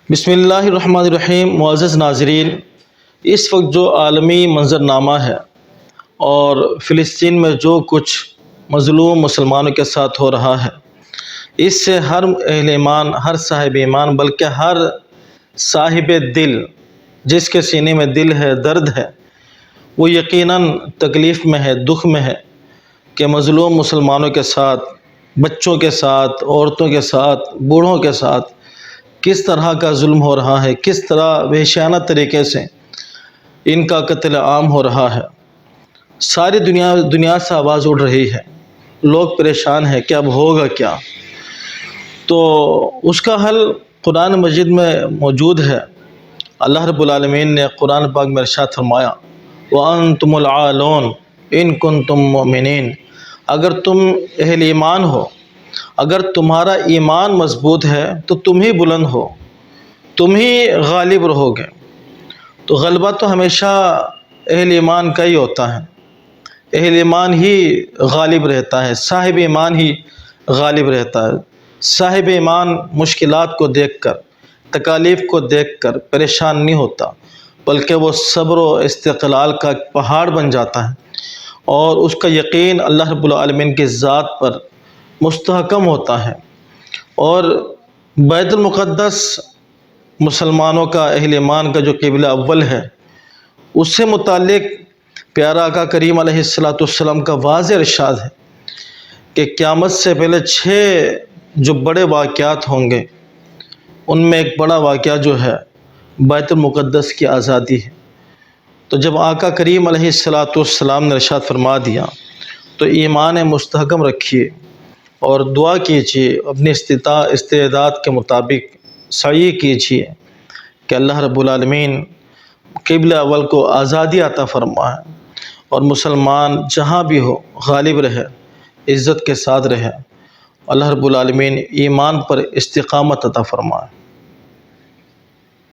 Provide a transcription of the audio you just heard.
بسم اللہ الرحمن الرحیم۔ معزز ناظرین، اس وقت جو عالمی منظرنامہ ہے اور فلسطین میں جو کچھ مظلوم مسلمانوں کے ساتھ ہو رہا ہے، اس سے ہر اہل ایمان، ہر صاحب ایمان، بلکہ ہر صاحب دل جس کے سینے میں دل ہے، درد ہے، وہ یقیناً تکلیف میں ہے، دکھ میں ہے کہ مظلوم مسلمانوں کے ساتھ، بچوں کے ساتھ، عورتوں کے ساتھ، بوڑھوں کے ساتھ کس طرح کا ظلم ہو رہا ہے، کس طرح وحشیانہ طریقے سے ان کا قتل عام ہو رہا ہے۔ ساری دنیا سے آواز اڑ رہی ہے، لوگ پریشان ہیں کہ اب ہوگا کیا۔ تو اس کا حل قرآن مجید میں موجود ہے۔ اللہ رب العالمین نے قرآن پاک میں ارشاد فرمایا، وَأَنْتُمُ الْعَالُونَ إِن كُنتُم مُؤْمِنِينَ، اگر تم اہل ایمان ہو، اگر تمہارا ایمان مضبوط ہے تو تم ہی بلند ہو، تم ہی غالب رہو گے۔ تو غلبہ تو ہمیشہ اہل ایمان کا ہی ہوتا ہے، اہل ایمان ہی غالب رہتا ہے، صاحب ایمان ہی غالب رہتا ہے۔ صاحب ایمان مشکلات کو دیکھ کر، تکالیف کو دیکھ کر پریشان نہیں ہوتا، بلکہ وہ صبر و استقلال کا ایک پہاڑ بن جاتا ہے، اور اس کا یقین اللہ رب العالمین کی ذات پر مستحکم ہوتا ہے۔ اور بیت المقدس مسلمانوں کا، اہل ایمان کا جو قبلہ اول ہے، اس سے متعلق پیارا آقا کریم علیہ السلام کا واضح ارشاد ہے کہ قیامت سے پہلے 6 جو بڑے واقعات ہوں گے، ان میں ایک بڑا واقعہ جو ہے بیت المقدس کی آزادی ہے۔ تو جب آقا کریم علیہ السلام نے ارشاد فرما دیا تو ایمان مستحکم رکھیے اور دعا کیجیے، اپنی استعداد کے مطابق سعی کیجیے کہ اللہ رب العالمین قبلہ اول کو آزادی عطا فرمائے، اور مسلمان جہاں بھی ہو غالب رہے، عزت کے ساتھ رہے۔ اللہ رب العالمین ایمان پر استقامت عطا فرمائے۔